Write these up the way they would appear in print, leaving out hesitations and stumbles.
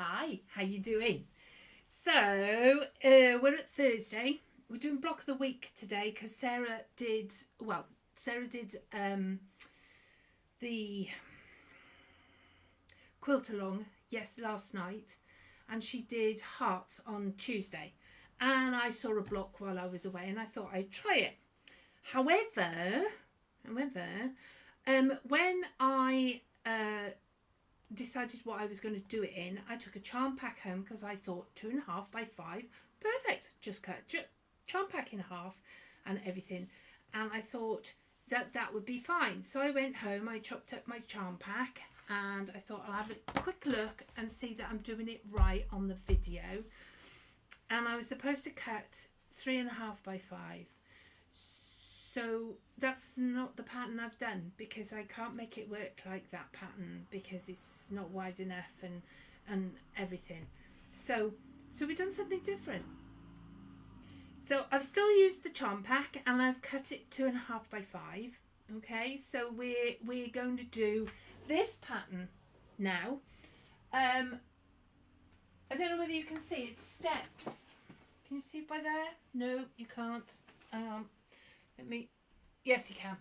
Hi, how you doing? So, we're at Thursday. We're doing block of the week today because Sarah did the quilt along last night, and she did hearts on Tuesday. And I saw a block while I was away, and I thought I'd try it. However, when I decided what I was going to do it in, I took a charm pack home because I thought 2.5 by 5, perfect. Just cut charm pack in half and everything, and I thought that would be fine. So I went home, I chopped up my charm pack, and I thought I'll have a quick look and see that I'm doing it right on the video. And I was supposed to cut 3.5 by 5. So that's not the pattern I've done because I can't make it work like that pattern because it's not wide enough and everything. So we've done something different. So I've still used the charm pack and I've cut it 2.5 by 5. Okay, so we're going to do this pattern now. I don't know whether you can see it's steps. Can you see it by there? No, you can't. Yes, you can.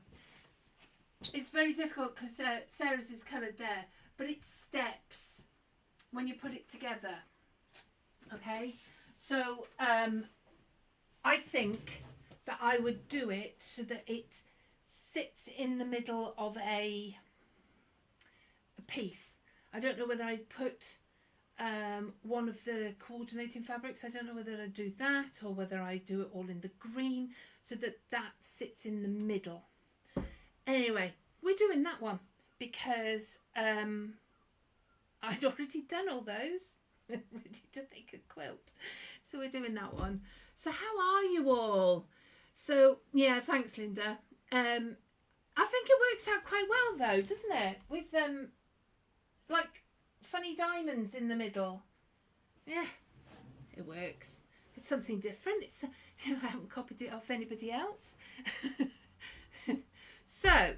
It's very difficult because Sarah's is coloured there, but it's steps when you put it together. Okay, so I think that I would do it so that it sits in the middle of a piece. I don't know whether I'd put one of the coordinating fabrics. I don't know whether I do that or whether I do it all in the green so that sits in the middle. Anyway, we're doing that one because I'd already done all those ready to make a quilt, so we're doing that one. So how are you all? So yeah, thanks Linda. I think it works out quite well though, doesn't it, with like funny diamonds in the middle. Yeah, it works. It's something different. It's I haven't copied it off anybody else. So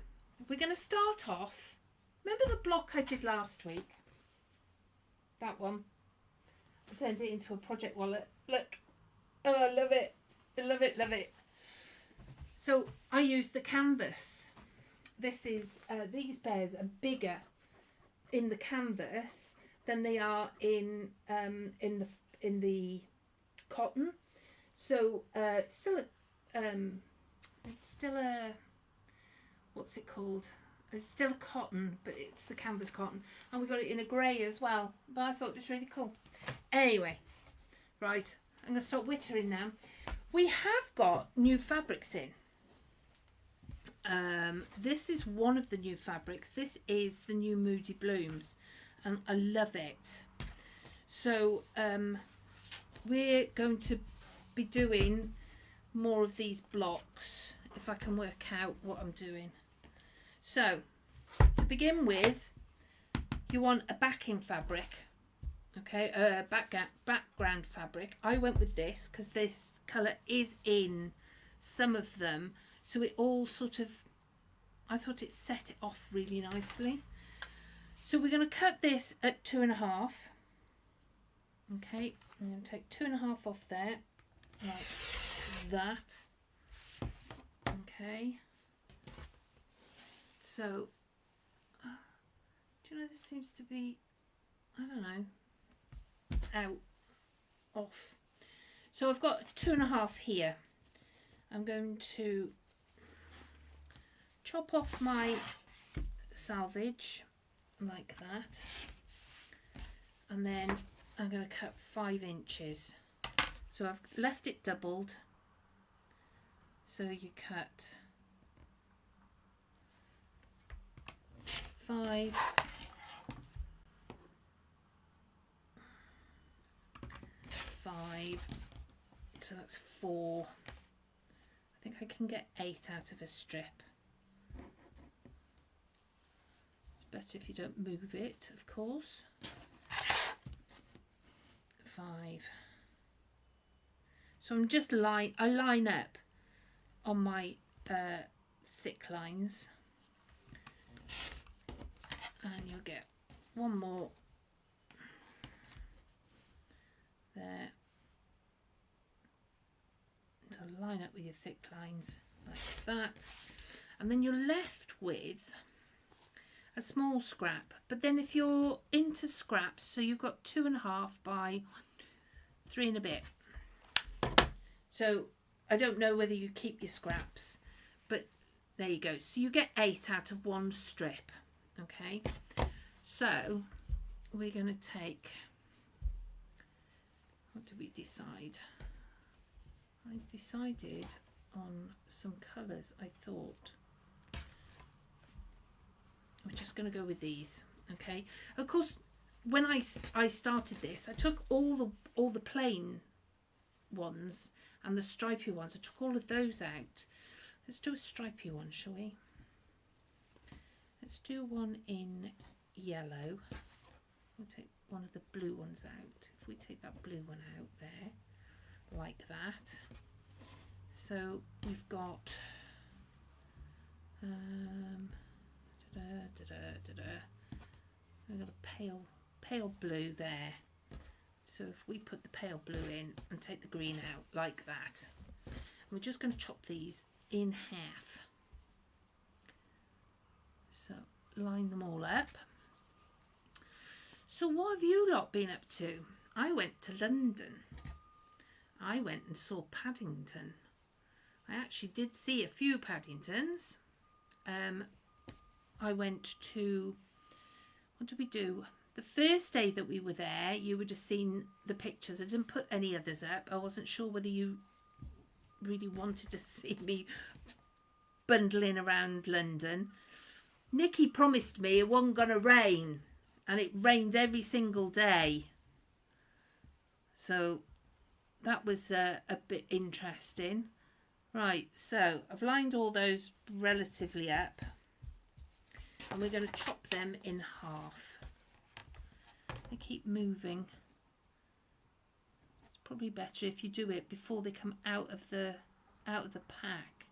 we're going to start off. Remember the block I did last week? That one. I turned it into a project wallet. Look. Oh, I love it. I love it, love it. So I used the canvas. This is these bears are bigger in the canvas than they are in the cotton. So it's still a what's it called? It's still a cotton, but it's the canvas cotton, and we got it in a grey as well. But I thought it was really cool. Anyway, right, I'm going to start wittering now. We have got new fabrics in. This is one of the new fabrics. This is the new Moody Blooms, and I love it. So we're going to be doing more of these blocks if I can work out what I'm doing. So to begin with, you want a backing fabric, okay, background fabric. I went with this because this colour is in some of them, so it all sort of, I thought it set it off really nicely. So we're going to cut this at 2.5. Okay, I'm going to take 2.5 off there, like that. Okay. So, do you know, this seems to be, I don't know, off. So I've got 2.5 here. I'm going to chop off my selvage like that, and then I'm going to cut 5 inches. So I've left it doubled, so you cut 5, 5, so that's 4. I think I can get 8 out of a strip. It's better if you don't move it, of course. 5. So I'm just I line up on my thick lines, and you'll get one more your thick lines like that. And then you're left with a small scrap. But then if you're into scraps, so you've got 2.5 by 3 and a bit. So I don't know whether you keep your scraps, but there you go. So you get 8 out of 1 strip. Okay, so we're going to take, what did we decide? I decided on some colours. I thought we're just going to go with these. Okay, of course when I started this, I took all the plain ones and the stripy ones. I took all of those out. Let's do a stripy one, shall we? Let's do one in yellow. We'll take one of the blue ones out. If we take that blue one out there, like that. So we've got we've got a pale blue there. So if we put the pale blue in and take the green out like that, we're just going to chop these in half. So line them all up. So what have you lot been up to? I went to London. I went and saw Paddington. I actually did see a few Paddingtons. I went to, what did we do? The first day that we were there, you would have seen the pictures. I didn't put any others up. I wasn't sure whether you really wanted to see me bundling around London. Nikki promised me it wasn't going to rain, and it rained every single day. So that was a bit interesting. Right, so I've lined all those relatively up, and we're going to chop them in half. They keep moving. It's probably better if you do it before they come out of the pack.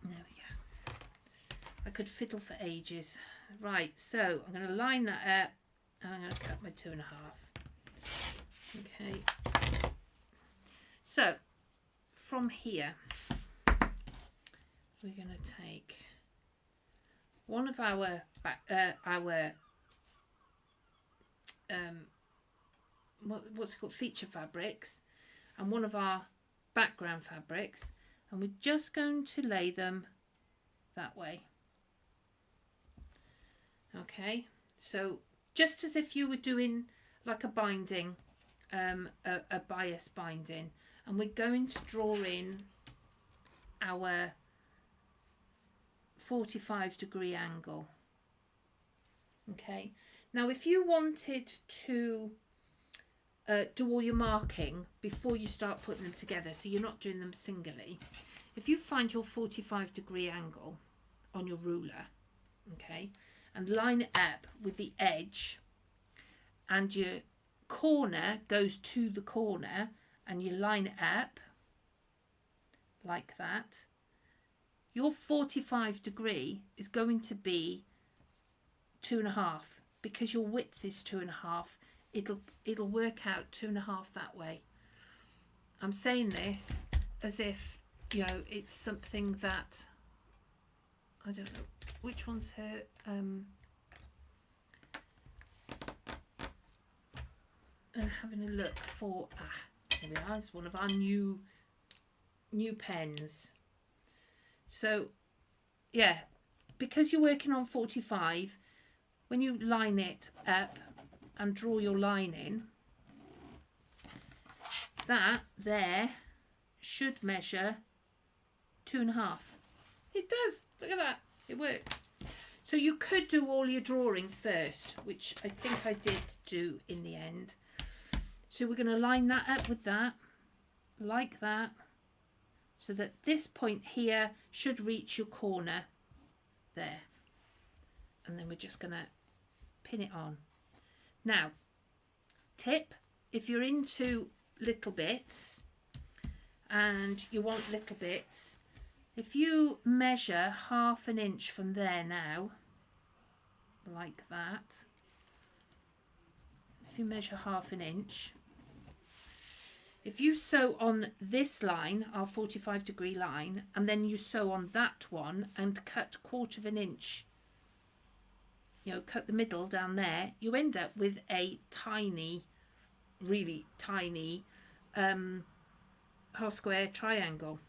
There we go. I could fiddle for ages. Right, so I'm going to line that up, and I'm going to cut my 2.5. Okay. So from here, we're going to take one of our what's it called, feature fabrics, and one of our background fabrics, and we're just going to lay them that way. Okay, so just as if you were doing like a binding, a bias binding, and we're going to draw in our 45-degree angle. Okay, now if you wanted to do all your marking before you start putting them together, so you're not doing them singly, if you find your 45-degree angle on your ruler, okay, and line it up with the edge, and your corner goes to the corner, and you line it up like that, your 45-degree is going to be 2.5, because your width is 2.5. It'll work out 2.5 that way. I'm saying this as if, you know, it's something that I don't know which one's her. And having a look for here we are. It's one of our new pens. So yeah, because you're working on 45, when you line it up and draw your line in, that there should measure 2.5. It does. Look at that. It works. So you could do all your drawing first, which I think I did do in the end. So we're going to line that up with that, like that, so that this point here should reach your corner there. And then we're just going to pin it on. Now, tip, if you're into little bits and you want little bits, if you measure 1/2 inch from there now, like that, if you measure 1/2 inch, If you sew on this line, our 45-degree line, and then you sew on that one and cut 1/4 of an inch, you know, cut the middle down there, you end up with a tiny, really tiny half square triangle,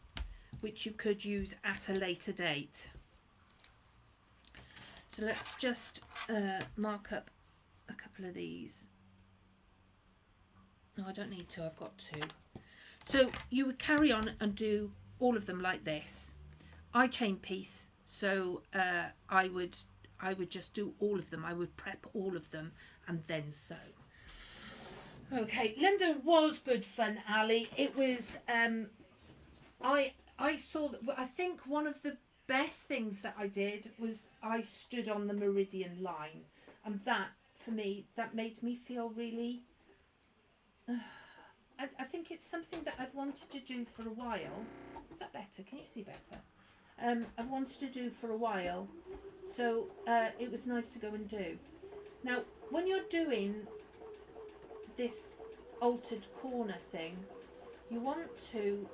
which you could use at a later date. So let's just mark up a couple of these. No, I don't need to, I've got two. So you would carry on and do all of them like this. I chain piece, so I would just do all of them. I would prep all of them and then sew. Okay, London was good fun, Ali. It was, I saw that, I think one of the best things that I did was I stood on the meridian line, and that, for me, that made me feel really, I think it's something that I've wanted to do for a while. Is that better? Can you see better? I've wanted to do for a while, so it was nice to go and do. Now, when you're doing this altered corner thing, you want to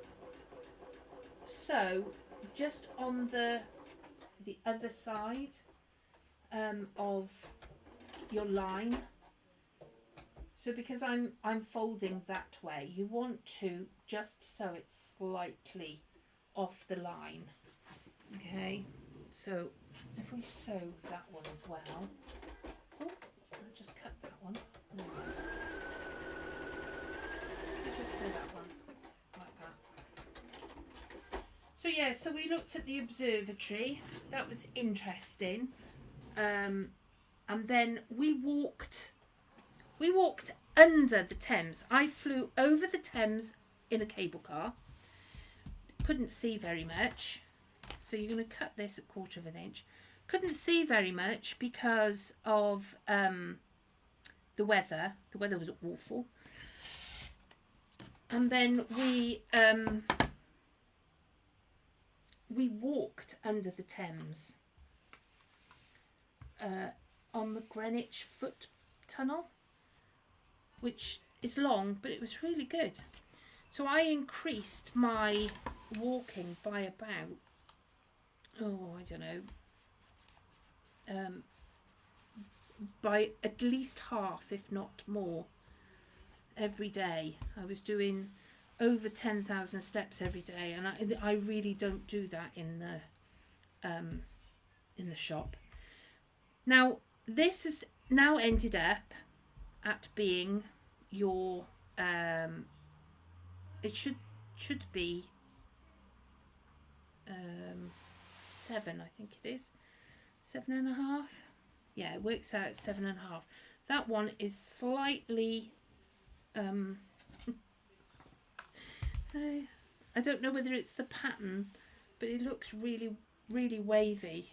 sew just on the other side of your line. So because I'm folding that way, you want to just sew it slightly off the line. Okay, so if we sew that one as well, oh, I'll just cut that one. There we go. Just sew that one like that. So yeah, so we looked at the observatory. That was interesting. And then we walked under the Thames. I flew over the Thames in a cable car. Couldn't see very much. So you're going to cut this at 1/4 of an inch. Couldn't see very much because of the weather. The weather was awful. And then we walked under the Thames on the Greenwich Foot Tunnel, which is long, but it was really good. So I increased my walking by about, I don't know, by at least half, if not more, every day. I was doing over 10,000 steps every day, and I really don't do that in the shop. Now this has now ended up at being your it should be 7, I think it is 7.5. Yeah, it works out at 7.5. That one is slightly I don't know whether it's the pattern, but it looks really, really wavy,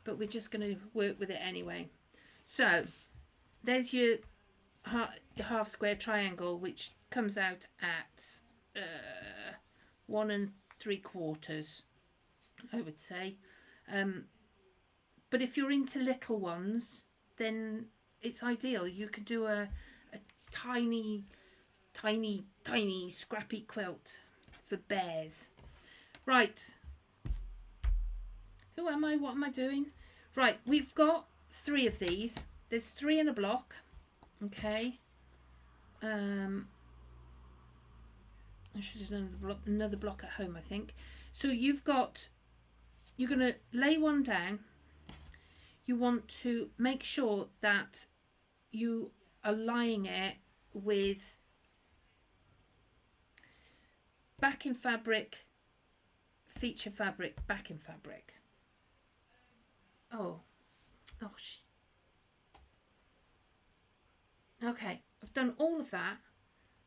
but we're just going to work with it anyway. So there's your half square triangle, which comes out at 1 3/4, I would say. But if you're into little ones, then it's ideal. You could do a tiny scrappy quilt for bears. Right, who am I? What am I doing? Right, we've got 3 of these. There's 3 in a block. Okay. I should have done another block at home, I think. So you're going to lay one down. You want to make sure that you are lying it with backing fabric, feature fabric, backing fabric. Okay, I've done all of that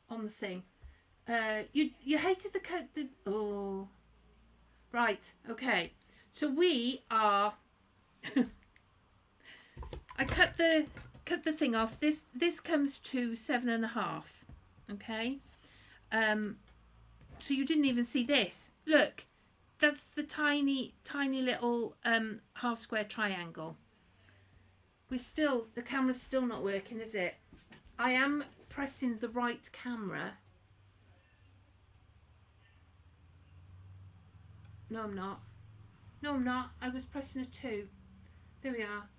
on the thing. You hated the cut. Right. Okay. So we are. I cut the thing off. This comes to 7.5. Okay. So you didn't even see this. Look, that's the tiny little half square triangle. The camera's still not working, is it? I am pressing the right camera No, I'm not. No, I'm not. I was pressing a 2. There we are.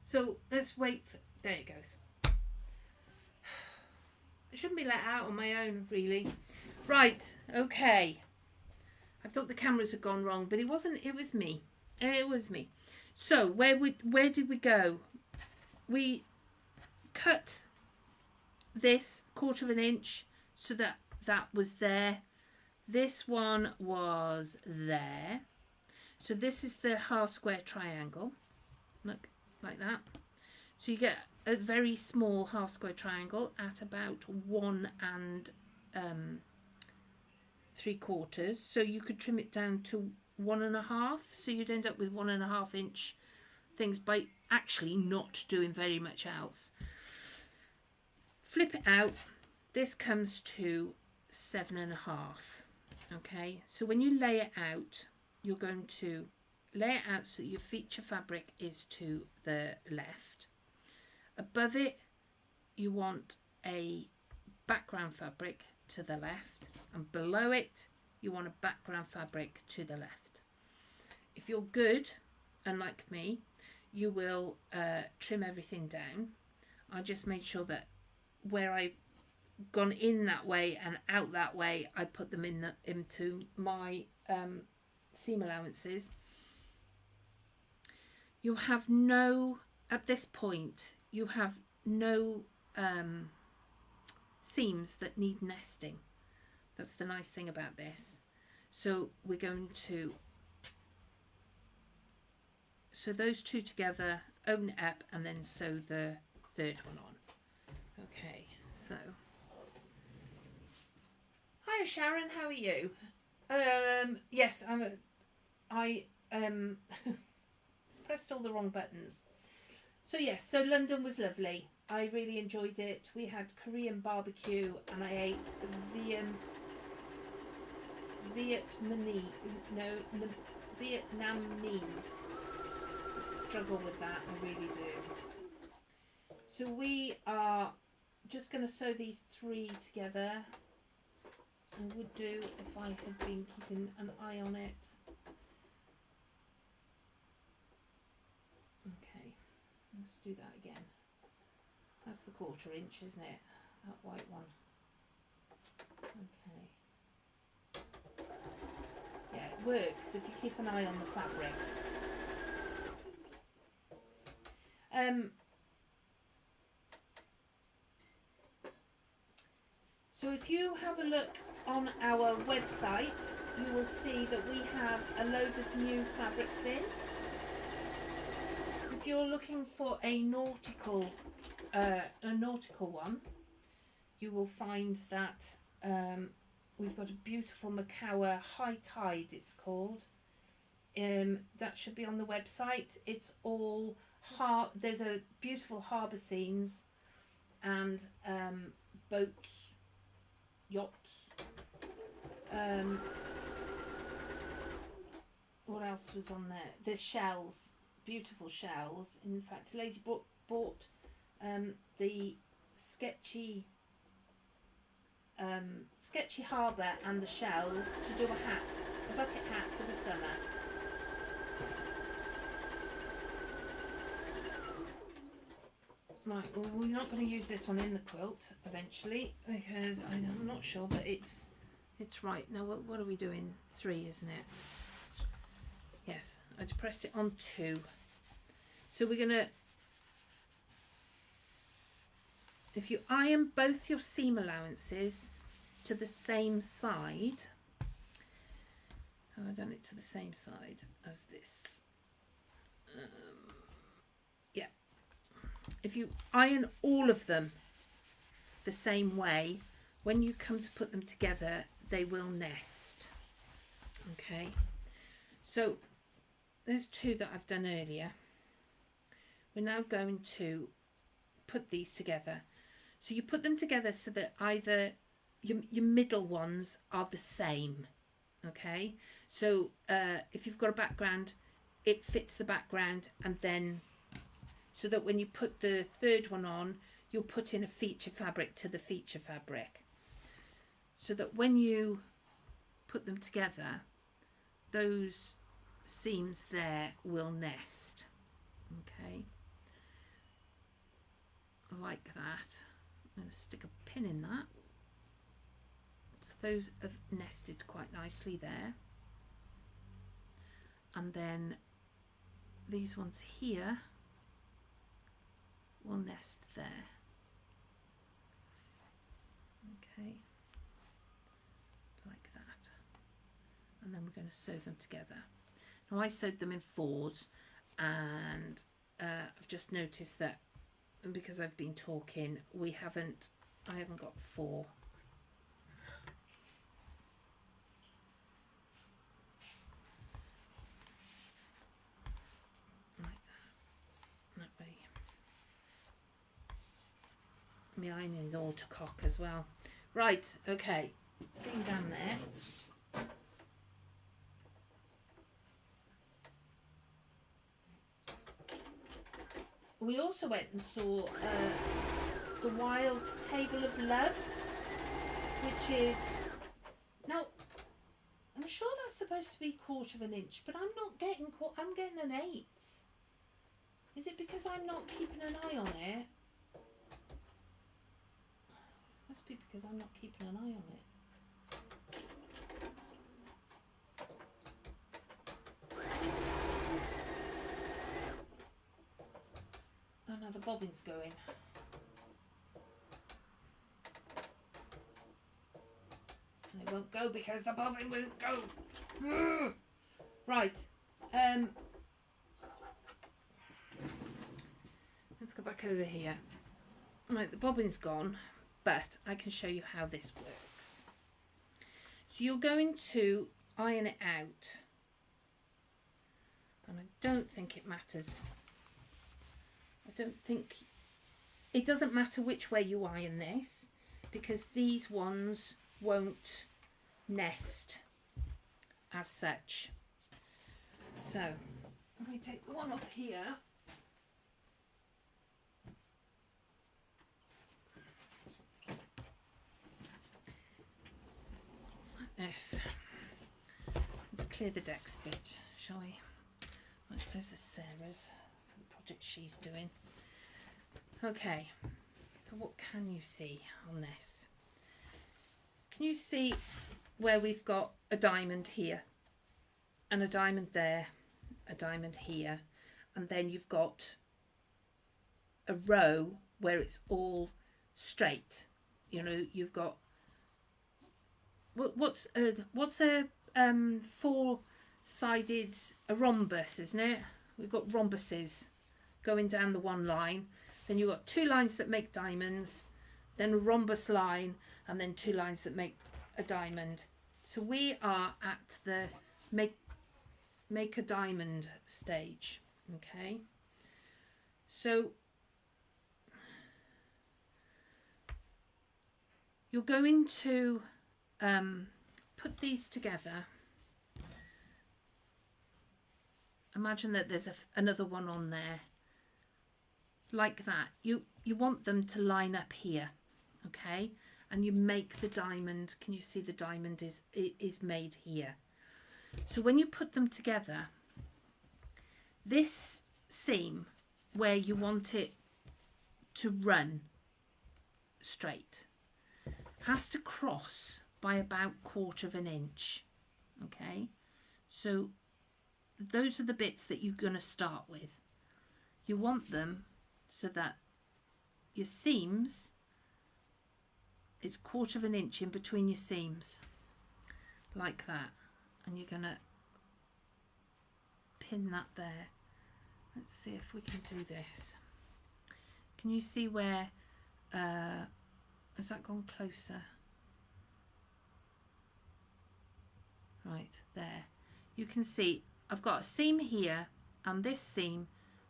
So let's wait for... There it goes. I shouldn't be let out on my own, really. Right, okay. I thought the cameras had gone wrong, but it wasn't. It was me. It was me. So where did we go? We cut this 1/4 inch so that was there. This one was there. So this is the half square triangle. Look, like that. So you get a very small half square triangle at about 1 3/4. So you could trim it down to 1.5. So you'd end up with 1.5 inch things by actually not doing very much else. Flip it out. This comes to 7.5. Okay, so when you lay it out, you're going to lay it out so your feature fabric is to the left. Above it, you want a background fabric to the left, and below it, you want a background fabric to the left. If you're good, unlike me, you will trim everything down. I just made sure that where I've gone in that way and out that way, I put them into my seam allowances. You have no, at this point, you have no seams that need nesting. That's the nice thing about this. So we're going to sew those two together, open it up, and then sew the third one on. Okay, so hiya Sharon, how are you? Yes, I pressed all the wrong buttons. So yes, so London was lovely. I really enjoyed it. We had Korean barbecue and I ate Vietnamese. I struggle with that, I really do. So we are just going to sew these 3 together. I would do if I had been keeping an eye on it. Okay, let's do that again. That's the 1/4 inch, isn't it? That white one. Okay. Yeah, it works if you keep an eye on the fabric. So if you have a look on our website, you will see that we have a load of new fabrics in. If you're looking for a nautical one, you will find that we've got a beautiful Macawa High Tide, it's called. That should be on the website. It's all there's a beautiful harbour scenes and boats, yachts. What else was on there? There's shells, beautiful shells. In fact, a lady bought the sketchy harbour and the shells to do a bucket hat for the summer. Right, well, we're not going to use this one in the quilt eventually because I'm not sure, but it's right. Now, what are we doing? 3, isn't it? Yes, I pressed it on 2. So we're going to, if you iron both your seam allowances to the same side, I've done it to the same side as this. Yeah. If you iron all of them the same way, when you come to put them together, they will nest. Okay. So there's 2 that I've done earlier. We're now going to put these together. So you put them together so that either your middle ones are the same. Okay. So if you've got a background, it fits the background, and then so that when you put the third one on, you'll put in a feature fabric to the feature fabric. So that when you put them together, those seams there will nest. Okay, like that. I'm going to stick a pin in that. So those have nested quite nicely there. And then these ones here will nest there. Okay, like that. And then we're going to sew them together. Now I sewed them in 4s, and I've just noticed that because I've been talking, I haven't got 4. Like that way. My ironing is all to cock as well. Right, okay, seam down there. We also went and saw the Wild Table of Love, which is, now I'm sure that's supposed to be 1/4 inch, but I'm not getting, I'm getting an 1/8. Is it because I'm not keeping an eye on it? Must be because I'm not keeping an eye on it. Oh, now the bobbin's going. And it won't go because the bobbin won't go. Right. Let's go back over here. Right, the bobbin's gone, but I can show you how this works. So you're going to iron it out. And I don't think it matters. It doesn't matter which way you iron this, because these ones won't nest as such. So let me take the one off here. Like this. Let's clear the decks a bit, shall we? Right, those are Sarah's for the project she's doing. Okay, so what can you see on this? Can you see where we've got a diamond here and a diamond there, a diamond here, and then you've got a row where it's all straight? You know, you've got what's a 4-sided a rhombus, isn't it? We've got rhombuses going down the one line. Then you've got 2 lines that make diamonds, then a rhombus line, and then 2 lines that make a diamond. So we are at the make a diamond stage. Okay. So you're going to put these together. Imagine that there's another one on there. Like that. You want them to line up here, okay? And you make the diamond. Can you see the diamond is made here? So when you put them together, this seam where you want it to run straight has to cross by about 1/4 inch, okay? So those are the bits that you're going to start with. You want them so that your seams, it's 1/4 inch in between your seams, like that. And you're going to pin that there. Let's see if we can do this. Can you see where, has that gone closer? Right, there. You can see I've got a seam here and this seam.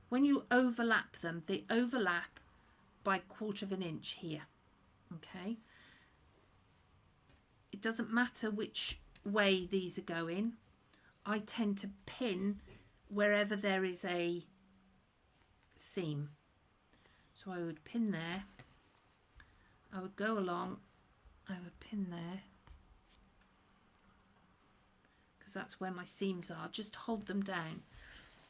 When you overlap them, they overlap by 1/4 inch here, okay? It doesn't matter which way these are going. I tend to pin wherever there is a seam. So I would pin there, I would go along, I would pin there, because that's where my seams are. Just hold them down,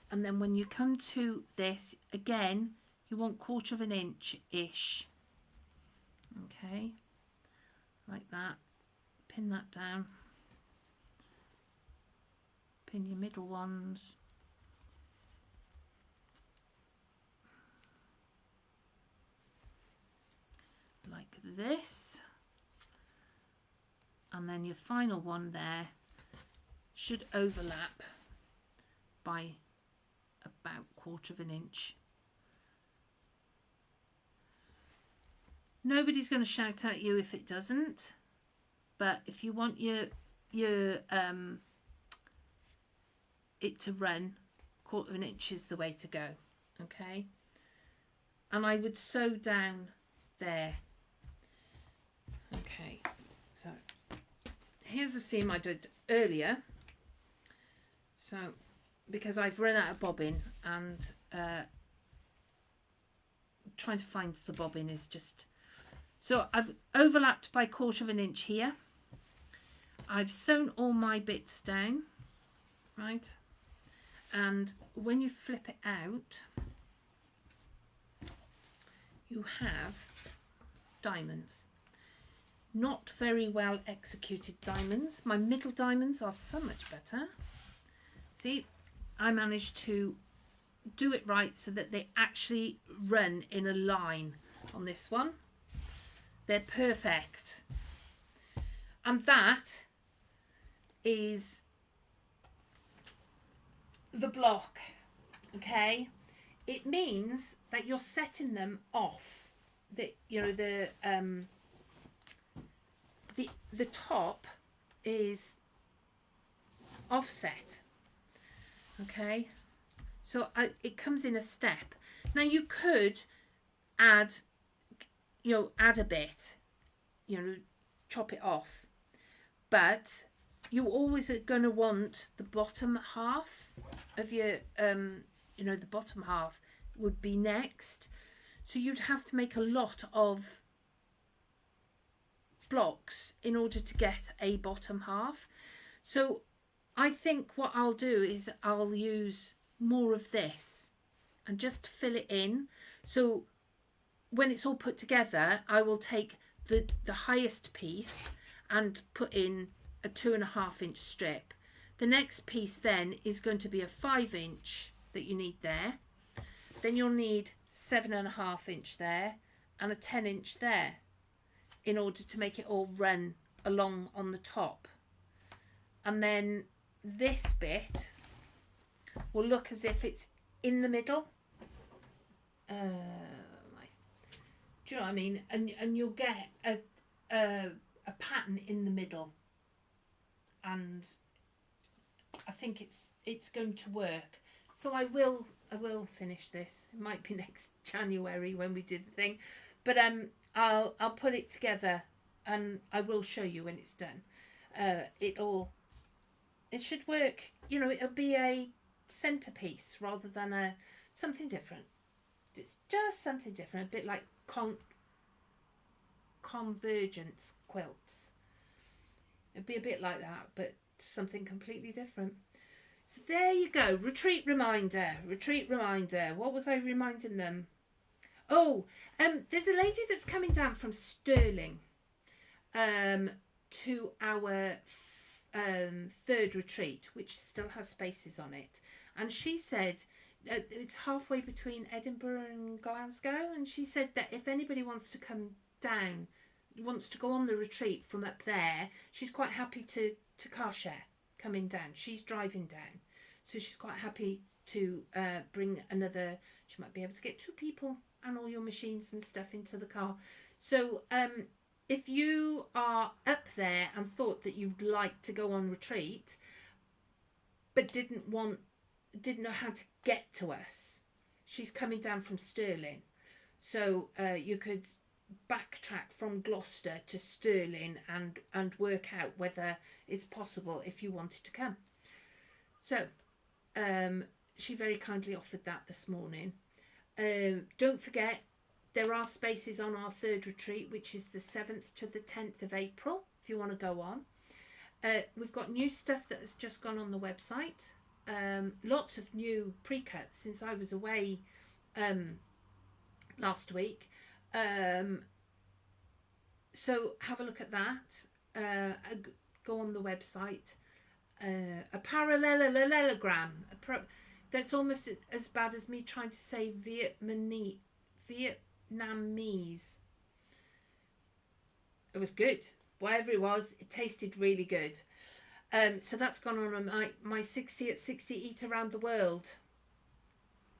and then when you come to this again, you want 1/4 of an inch ish. Okay, like that. Pin that down. Pin your middle ones. Like this. And then your final one there should overlap by about 1/4 of an inch. Nobody's going to shout at you if it doesn't, but if you want your it to run, 1/4 of an inch is the way to go. Okay, and I would sew down there. Okay, so here's a seam I did earlier. So because I've run out of bobbin, and trying to find the bobbin is just, so I've overlapped by 1/4 of an inch here. I've sewn all my bits down, right? And when you flip it out, you have diamonds. Not very well executed diamonds. My middle diamonds are so much better. See, I managed to do it right so that they actually run in a line on this one. They're perfect. And that is the block, okay? It means that you're setting them off. That, you know, the top is offset, okay? So it comes in a step. Now you could add, add a bit, chop it off, but you always are going to want the bottom half of your, the bottom half would be next. So you'd have to make a lot of blocks in order to get a bottom half. So I think what I'll do is I'll use more of this and just fill it in. So when it's all put together, I will take the highest piece and put in a 2.5 inch strip. The next piece then is going to be a 5 inch that you need there. Then you'll need 7.5 inch there and a 10 inch there in order to make it all run along on the top. And then this bit will look as if it's in the middle. Do you know what I mean? And you'll get a pattern in the middle. And I think it's going to work. So I will finish this. It might be next January when we do the thing, but I'll put it together and I will show you when it's done. It should work. It'll be a centerpiece rather than something different. It's just something different, a bit like convergence quilts. It'd be a bit like that, but something completely different. So there you go. Retreat reminder. What was I reminding them? Oh, there's a lady that's coming down from Stirling to our third retreat, which still has spaces on it. And she said it's halfway between Edinburgh and Glasgow. And she said that if anybody wants to come down, wants to go on the retreat from up there, she's quite happy to car share coming down. She's driving down, so she's quite happy to bring another. She might be able to get 2 people and all your machines and stuff into the car. So if you are up there and thought that you'd like to go on retreat but didn't know how to get to us, she's coming down from Stirling, so you could backtrack from Gloucester to Stirling and work out whether it's possible if you wanted to come. So she very kindly offered that this morning. Don't forget, there are spaces on our third retreat, which is the 7th to the 10th of April, if you want to go on. We've got new stuff that has just gone on the website. Lots of new pre-cuts since I was away last week. So have a look at that. Go on the website. A parallelogram. That's almost as bad as me trying to say Vietnamese. It was good. Whatever it was, it tasted really good. So that's gone on my 60 at 60 Eat Around the World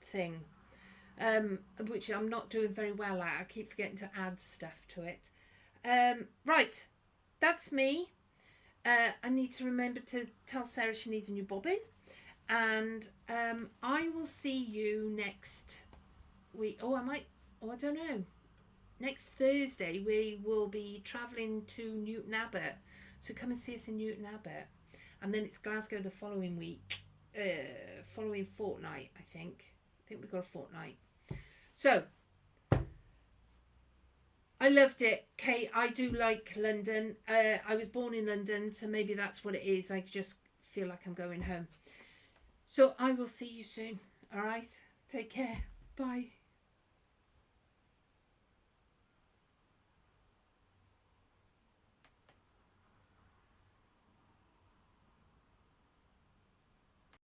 thing, which I'm not doing very well at. I keep forgetting to add stuff to it. Right, that's me. I need to remember to tell Sarah she needs a new bobbin. And I will see you next week. I don't know. Next Thursday we will be travelling to Newton Abbot. So come and see us in Newton Abbot. And then it's Glasgow the following week. Following fortnight, I think. I think we've got a fortnight. So, I loved it, Kate. I do like London. I was born in London, so maybe that's what it is. I just feel like I'm going home. So I will see you soon. All right? Take care. Bye.